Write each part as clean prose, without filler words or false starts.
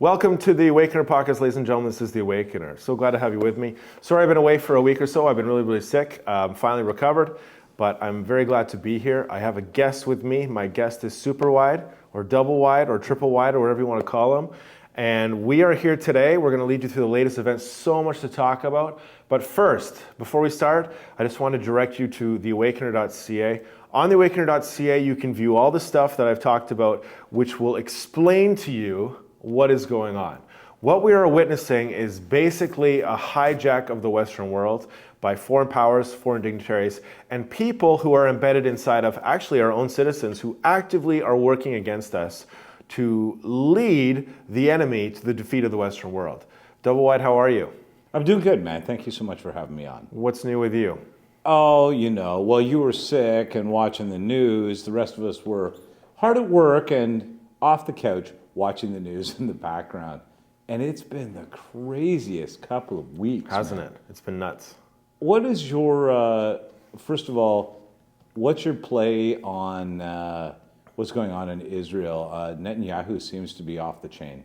Welcome to the Awakener podcast, ladies and gentlemen. This is the Awakener. So glad to have you with me. Sorry I've been away for a week or so. I've been really sick. I'm finally recovered, but I'm very glad to be here. I have a guest with me. My guest is super wide, or double wide, or triple wide, or whatever you want to call him. And we are here today. We're going to lead you through the latest events. So much to talk about. But first, before we start, I just want to direct you to theawakener.ca. On theawakener.ca, you can view all the stuff that I've talked about, which will explain to you what is going on. What we are witnessing is basically a hijack of the Western world by foreign powers, foreign dignitaries, and people who are embedded inside of actually our own citizens who actively are working against us to lead the enemy to the defeat of the Western world. Double Wide, how are you? I'm doing good, man. Thank you so much for having me on. What's new with you? Oh, well, you were sick and watching the news. The rest of us were hard at work and off the couch watching the news in the background. And it's been the craziest couple of weeks. Hasn't man. it? It's been nuts. What is your, first of all, what's your play on what's going on in Israel? Netanyahu seems to be off the chain.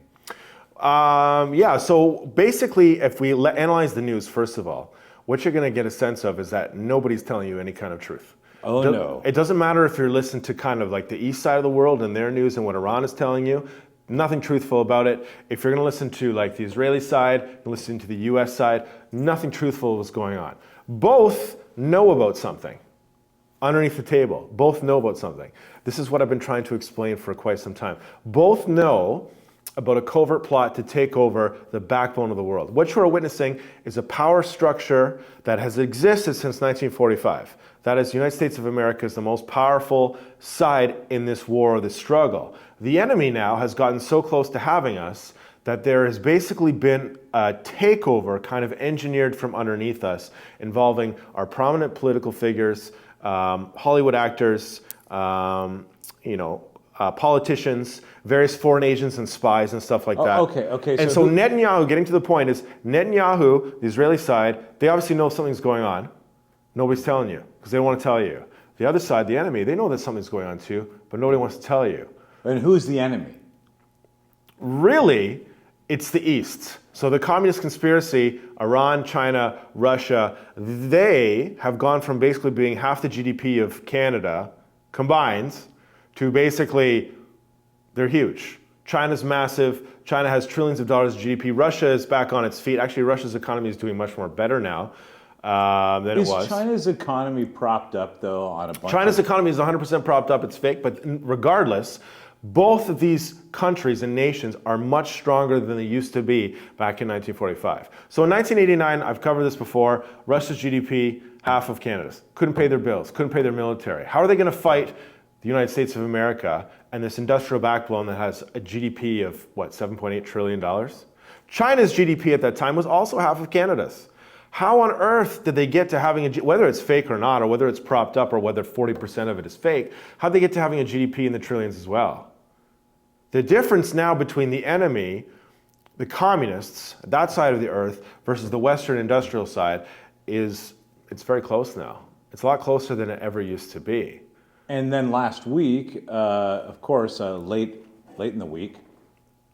So basically, if we analyze the news, first of all, what you're going to get a sense of is that nobody's telling you any kind of truth. Oh, no. It doesn't matter if you're listening to kind of like the east side of the world and their news and what Iran is telling you. Nothing truthful about it. If you're going to listen to like the Israeli side, listening to the US side, nothing truthful was going on. Both know about something underneath the table. Both know about something. This is what I've been trying to explain for quite some time. Both know about a covert plot to take over the backbone of the world. What you are witnessing is a power structure that has existed since 1945. That is, the United States of America is the most powerful side in this war, this struggle. The enemy now has gotten so close to having us that there has basically been a takeover kind of engineered from underneath us involving our prominent political figures, Hollywood actors, politicians, various foreign agents and spies and stuff like that. Okay. And so Netanyahu, getting to the point, is Netanyahu, the Israeli side, they obviously know something's going on. Nobody's telling you because they don't want to tell you. The other side, the enemy, they know that something's going on too, but nobody wants to tell you. And who's the enemy? Really, it's the East. So the communist conspiracy, Iran, China, Russia, they have gone from basically being half the GDP of Canada combined to basically, they're huge. China's massive. China has trillions of dollars of GDP. Russia is back on its feet. Actually, Russia's economy is doing much more better now than it was. Is China's economy propped up, though, on a bunch China's economy is 100% propped up. It's fake. But regardless, both of these countries and nations are much stronger than they used to be back in 1945. So in 1989, I've covered this before, Russia's GDP, half of Canada's. Couldn't pay their bills, couldn't pay their military. How are they going to fight the United States of America and this industrial backbone that has a GDP of, $7.8 trillion? China's GDP at that time was also half of Canada's. How on earth did they get to having whether it's fake or not, or whether it's propped up, or whether 40% of it is fake, how'd they get to having a GDP in the trillions as well? The difference now between the enemy, the communists, that side of the earth, versus the Western industrial side it's very close now. It's a lot closer than it ever used to be. And then last week, of course, late in the week,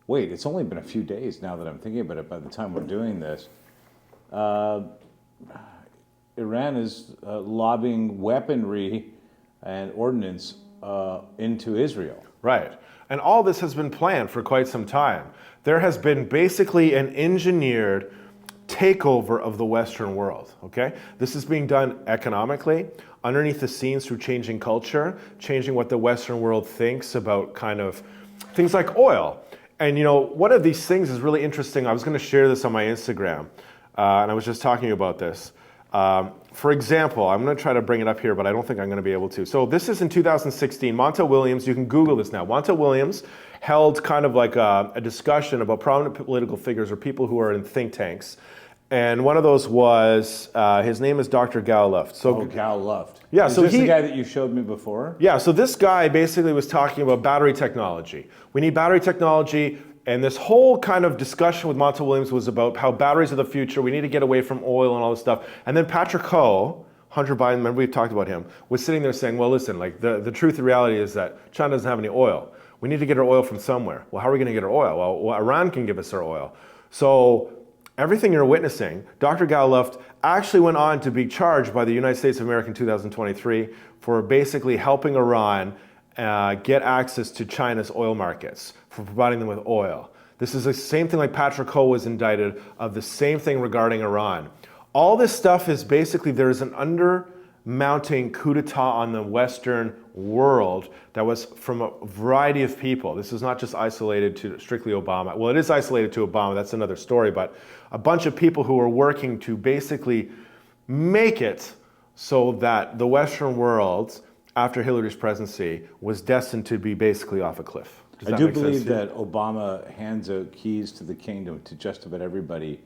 it's only been a few days now that I'm thinking about it by the time we're doing this, Iran is lobbing weaponry and ordnance into Israel. Right. And all this has been planned for quite some time. There has been basically an engineered takeover of the Western world, okay? This is being done economically, underneath the scenes through changing culture, changing what the Western world thinks about kind of things like oil. And one of these things is really interesting. I was going to share this on my Instagram, and I was just talking about this. For example, I'm going to try to bring it up here, but I don't think I'm going to be able to. So this is in 2016. Montel Williams, you can Google this now. Montel Williams held kind of like a discussion about prominent political figures or people who are in think tanks. And one of those was, his name is Dr. Gal Luft. Gal Luft. Yeah, is this the guy that you showed me before? Yeah, so this guy basically was talking about battery technology. We need battery technology. And this whole kind of discussion with Montel Williams was about how batteries are the future. We need to get away from oil and all this stuff. And then Patrick Ho, Hunter Biden, remember we talked about him, was sitting there saying, well, listen, like the truth and reality is that China doesn't have any oil. We need to get our oil from somewhere. Well, how are we going to get our oil? Well, Iran can give us our oil. So everything you're witnessing, Dr. Galoft actually went on to be charged by the United States of America in 2023 for basically helping Iran get access to China's oil markets, for providing them with oil. This is the same thing like Patrick Ho was indicted of, the same thing regarding Iran. All this stuff is basically, there is an undermounting coup d'etat on the Western world that was from a variety of people. This is not just isolated to strictly Obama. Well, it is isolated to Obama, that's another story, but a bunch of people who are working to basically make it so that the Western world, after Hillary's presidency, was destined to be basically off a cliff. I do believe that Obama hands out keys to the kingdom to just about everybody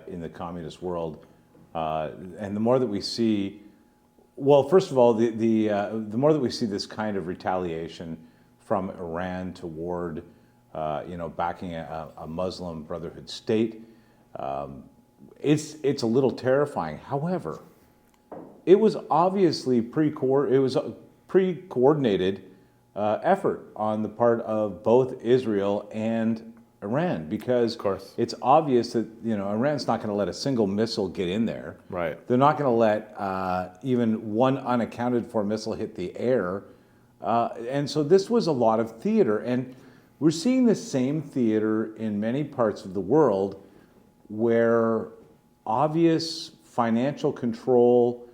in the communist world. And the more that we see, well, first of all, the more that we see this kind of retaliation from Iran toward, backing a Muslim Brotherhood state, it's a little terrifying. However, it was obviously a pre-coordinated effort on the part of both Israel and Iran, because of course, it's obvious that Iran's not going to let a single missile get in there. Right. They're not going to let even one unaccounted for missile hit the air, and so this was a lot of theater, and we're seeing the same theater in many parts of the world, where obvious financial control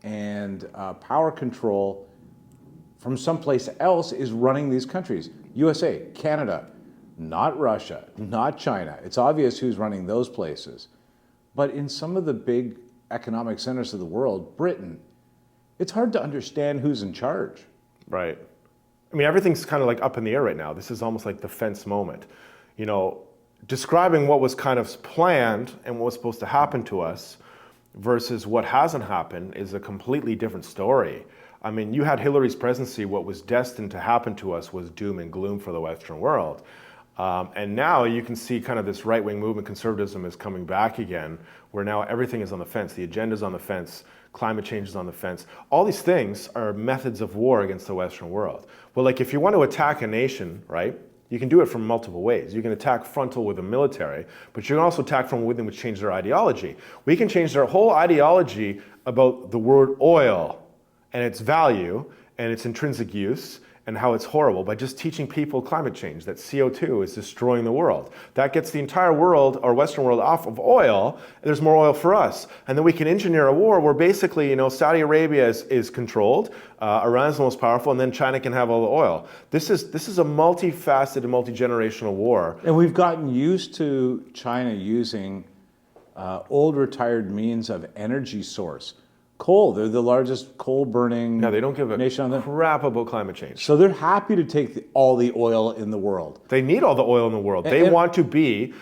and power control from someplace else is running these countries. USA, Canada, not Russia, not China. It's obvious who's running those places. But in some of the big economic centers of the world, Britain, it's hard to understand who's in charge. Right. I mean, everything's kind of like up in the air right now. This is almost like the fence moment. Describing what was kind of planned and what was supposed to happen to us versus what hasn't happened is a completely different story. I mean, you had Hillary's presidency, what was destined to happen to us was doom and gloom for the Western world. And now you can see kind of this right-wing movement, conservatism is coming back again, where now everything is on the fence. The agenda's on the fence, climate change is on the fence. All these things are methods of war against the Western world. Well, like if you want to attack a nation, right, you can do it from multiple ways. You can attack frontal with the military, but you can also attack from within, which change their ideology. We can change their whole ideology about the word oil and its value and its intrinsic use and how it's horrible by just teaching people climate change, that CO2 is destroying the world. That gets the entire world, or Western world, off of oil, and there's more oil for us. And then we can engineer a war where basically, Saudi Arabia is controlled, Iran is the most powerful, and then China can have all the oil. This is a multifaceted, multi-generational war. And we've gotten used to China using old retired means of energy source. Coal, they're the largest coal-burning they don't give a nation on the crap about climate change. So they're happy to take all the oil in the world. They need all the oil in the world. They want to be,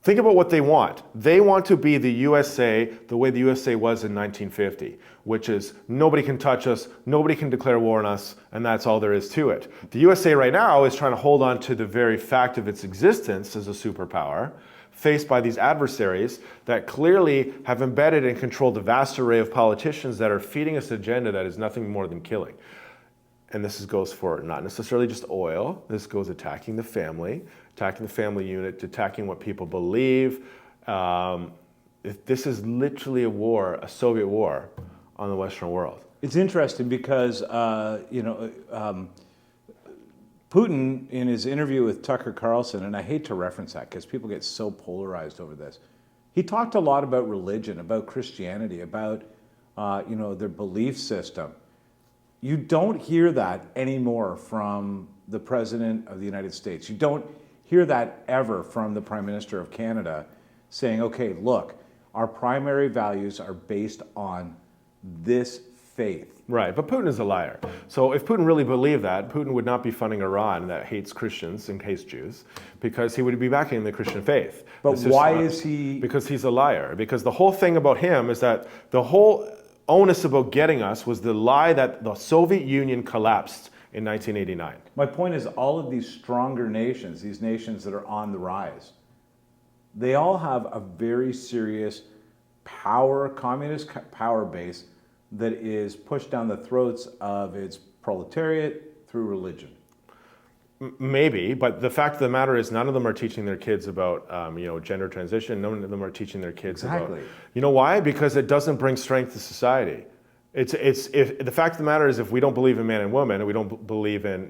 think about what they want. They want to be the USA the way the USA was in 1950, which is nobody can touch us, nobody can declare war on us, and that's all there is to it. The USA right now is trying to hold on to the very fact of its existence as a superpower, faced by these adversaries that clearly have embedded and controlled a vast array of politicians that are feeding us an agenda that is nothing more than killing. And this goes for not necessarily just oil, this goes attacking the family unit, attacking what people believe. This is literally a war, a Soviet war on the Western world. It's interesting because, Putin, in his interview with Tucker Carlson, and I hate to reference that because people get so polarized over this, he talked a lot about religion, about Christianity, about their belief system. You don't hear that anymore from the President of the United States. You don't hear that ever from the Prime Minister of Canada saying, okay, look, our primary values are based on this faith. Right, but Putin is a liar. So if Putin really believed that, Putin would not be funding Iran that hates Christians and hates Jews, because he would be backing the Christian faith. But why is he? Because he's a liar. Because the whole thing about him is that the whole onus about getting us was the lie that the Soviet Union collapsed in 1989. My point is, all of these stronger nations, these nations that are on the rise, they all have a very serious communist power base that is pushed down the throats of its proletariat through religion. Maybe, but the fact of the matter is none of them are teaching their kids about gender transition. None of them are teaching their kids Exactly. about, you know why? Because it doesn't bring strength to society. It's if the fact of the matter is if we don't believe in man and woman and we don't believe in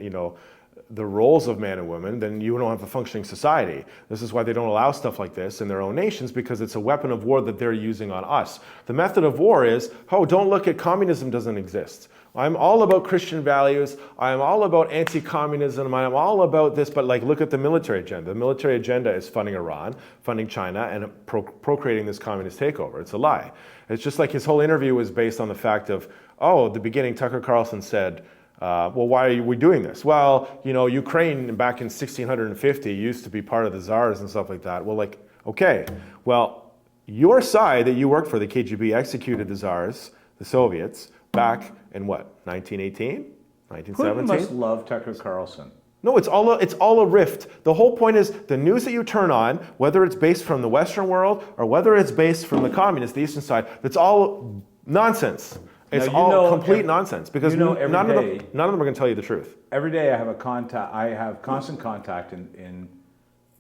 the roles of man and woman, then you don't have a functioning society. This is why they don't allow stuff like this in their own nations, because it's a weapon of war that they're using on us. The method of war is, don't look at communism doesn't exist. I'm all about Christian values. I'm all about anti-communism. I'm all about this, but look at the military agenda. The military agenda is funding Iran, funding China, and procreating this communist takeover. It's a lie. It's just like his whole interview was based on the fact of, at the beginning, Tucker Carlson said, why are we doing this? Well, Ukraine back in 1650 used to be part of the czars and stuff like that. Well, okay. Well, your side that you worked for, the KGB, executed the czars, the Soviets, back in what, 1918? 1917? Putin must love Tucker Carlson. No, it's all a rift. The whole point is the news that you turn on, whether it's based from the Western world or whether it's based from the communist, the Eastern side, that's all nonsense. It's all complete nonsense because none of them are going to tell you the truth. Every day I have constant contact in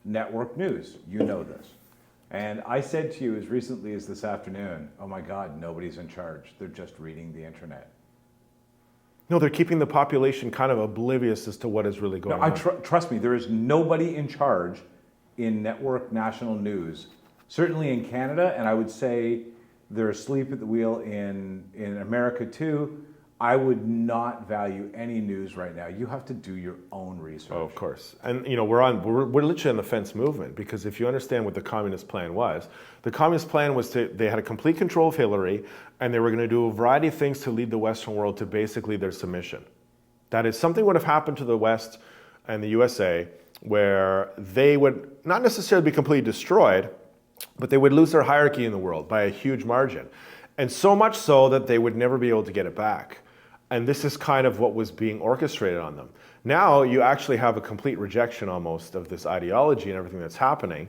network news. You know this. And I said to you as recently as this afternoon, oh my God, nobody's in charge. They're just reading the internet. No, they're keeping the population kind of oblivious as to what is really going on. Trust me, there is nobody in charge in network national news, certainly in Canada, and I would say they're asleep at the wheel in America too. I would not value any news right now. You have to do your own research. Oh, of course. And we're literally on the fence movement, because if you understand what the communist plan was, the communist plan was they had a complete control of Hillary, and they were going to do a variety of things to lead the Western world to basically their submission. That is, something would have happened to the West and the USA where they would not necessarily be completely destroyed, but they would lose their hierarchy in the world by a huge margin. And so much so that they would never be able to get it back. And this is kind of what was being orchestrated on them. Now you actually have a complete rejection almost of this ideology and everything that's happening.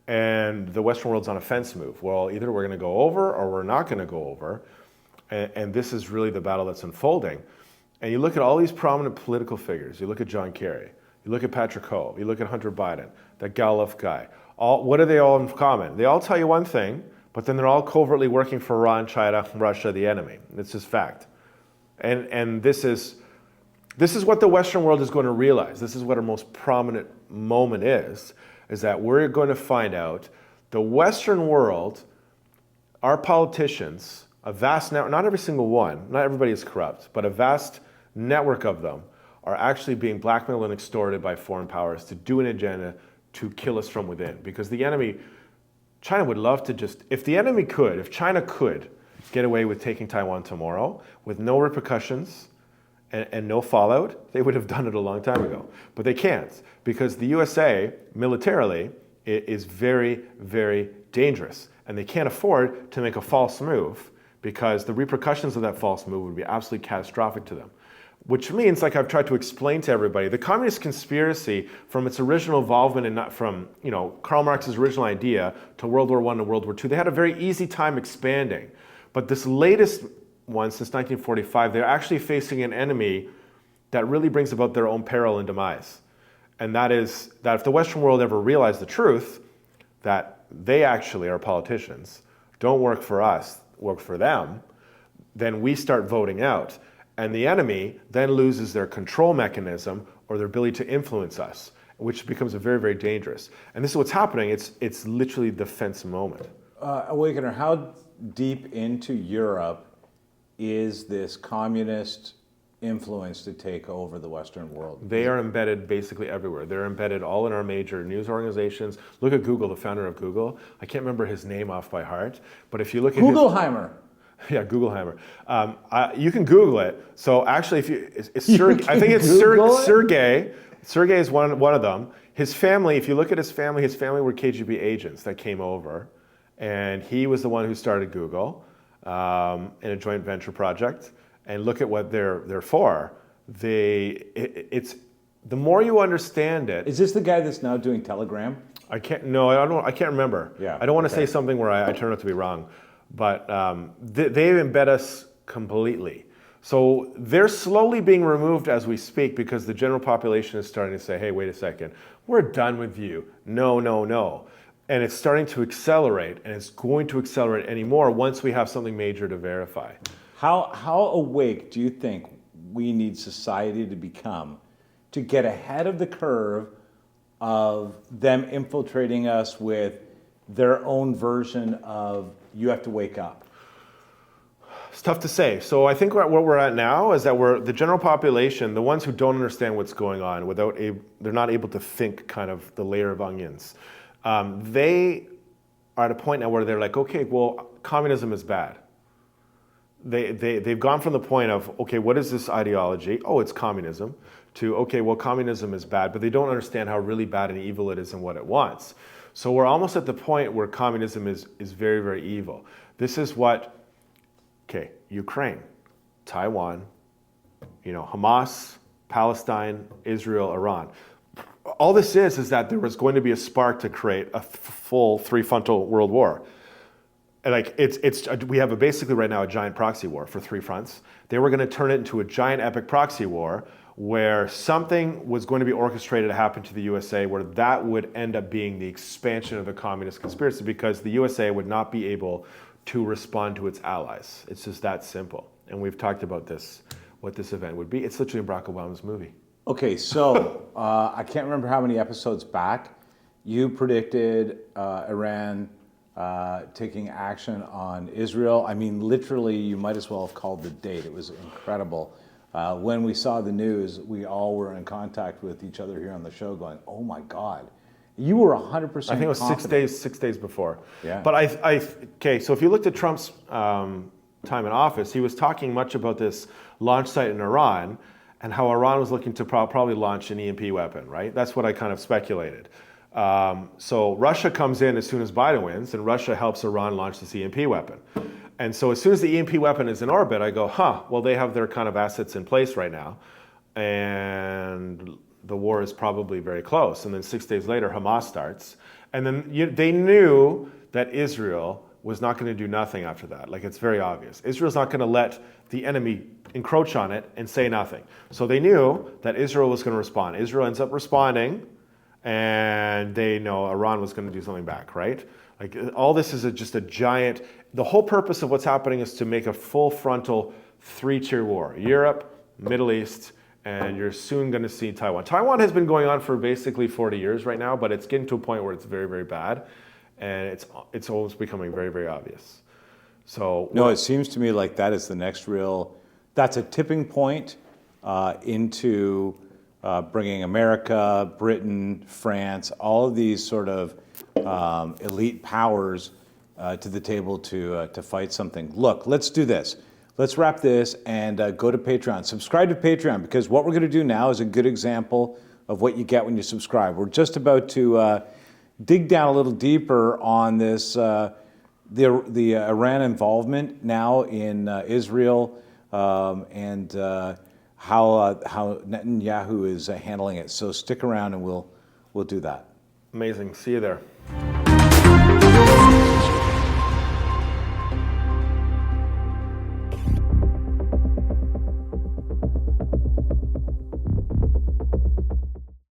And the Western world's on a fence move. Well, either we're going to go over or we're not going to go over. And this is really the battle that's unfolding. And you look at all these prominent political figures. You look at John Kerry. You look at Patrick Ho. You look at Hunter Biden, that Gallup guy. What do they all in common? They all tell you one thing, but then they're all covertly working for Iran, China, Russia, the enemy. It's just fact. And this is what the Western world is going to realize. This is what our most prominent moment is that we're going to find out the Western world, our politicians, a vast network, not every single one, not everybody is corrupt, but a vast network of them are actually being blackmailed and extorted by foreign powers to do an agenda to kill us from within. Because the enemy, China would love to if China could get away with taking Taiwan tomorrow with no repercussions and no fallout, they would have done it a long time ago. But they can't, because the USA militarily is very, very dangerous. And they can't afford to make a false move, because the repercussions of that false move would be absolutely catastrophic to them. Which means, like I've tried to explain to everybody, the communist conspiracy from its original involvement in from Karl Marx's original idea to World War I and World War II, they had a very easy time expanding. But this latest one, since 1945, they're actually facing an enemy that really brings about their own peril and demise. And that is that if the Western world ever realized the truth, that they actually, our politicians, don't work for us, work for them, then we start voting out. And the enemy then loses their control mechanism or their ability to influence us, which becomes very, very dangerous. And this is what's happening. It's literally the fence moment. Awakener, how deep into Europe is this communist influence to take over the Western world? They are embedded basically everywhere. They're embedded all in our major news organizations. Look at Google, the founder of Google. I can't remember his name off by heart, but if you look at Googleheimer. Yeah, Googleheimer. You can Google it. So actually, I think it's Sergey. Sergey is one of them. His family, if you look at his family were KGB agents that came over. And he was the one who started Google in a joint venture project. And look at what they're for. It's the more you understand it. Is this the guy that's now doing Telegram? I can't remember. Yeah. I don't want to say something where I turn out to be wrong. But they embed us completely. So they're slowly being removed as we speak because the general population is starting to say, hey, wait a second, we're done with you. No, no, no. And it's starting to accelerate, and it's going to accelerate anymore once we have something major to verify. How awake do you think we need society to become to get ahead of the curve of them infiltrating us with their own version of you have to wake up? It's tough to say. So I think what we're at now is that the general population, the ones who don't understand what's going on, they're not able to think kind of the layer of onions. They are at a point now where they're like, okay, well, communism is bad. They've gone from the point of, okay, what is this ideology? Oh, it's communism. To, okay, well, communism is bad, but they don't understand how really bad and evil it is and what it wants. So we're almost at the point where communism is very, very evil. This is what, okay, Ukraine, Taiwan, Hamas, Palestine, Israel, Iran. All this is that there was going to be a spark to create a full three-frontal world war. And we have basically right now a giant proxy war for three fronts. They were going to turn it into a giant epic proxy war where something was going to be orchestrated to happen to the USA where that would end up being the expansion of the communist conspiracy because the USA would not be able to respond to its allies. It's just that simple. And we've talked about this, what this event would be. It's literally Barack Obama's movie. Okay, so I can't remember how many episodes back you predicted Iran taking action on Israel. I mean, literally, you might as well have called the date. It was incredible. When we saw the news, we all were in contact with each other here on the show going, oh my God. You were 100% I think it was confident. 6 days before. Yeah. But okay, so if you looked at Trump's time in office, he was talking much about this launch site in Iran and how Iran was looking to probably launch an EMP weapon, right? That's what I kind of speculated. So Russia comes in as soon as Biden wins, and Russia helps Iran launch this EMP weapon. And so as soon as the EMP weapon is in orbit, I go, well, they have their kind of assets in place right now. And the war is probably very close. And then 6 days later, Hamas starts. And then they knew that Israel was not going to do nothing after that. Like, it's very obvious. Israel's not going to let the enemy encroach on it and say nothing. So they knew that Israel was going to respond. Israel ends up responding, and they know Iran was going to do something back, right? Like, all this is just a giant... The whole purpose of what's happening is to make a full frontal three-tier war. Europe, Middle East, and you're soon going to see Taiwan. Taiwan has been going on for basically 40 years right now, but it's getting to a point where it's very, very bad, and it's almost becoming very, very obvious. So no, it seems to me like that is the next real... That's a tipping point into bringing America, Britain, France, all of these sort of elite powers to the table to fight something. Look, let's do this. Let's wrap this and go to Patreon. Subscribe to Patreon, because what we're going to do now is a good example of what you get when you subscribe. We're just about to dig down a little deeper on this, the Iran involvement now in Israel, and how Netanyahu is handling it. So stick around and we'll do that. amazing. See you there.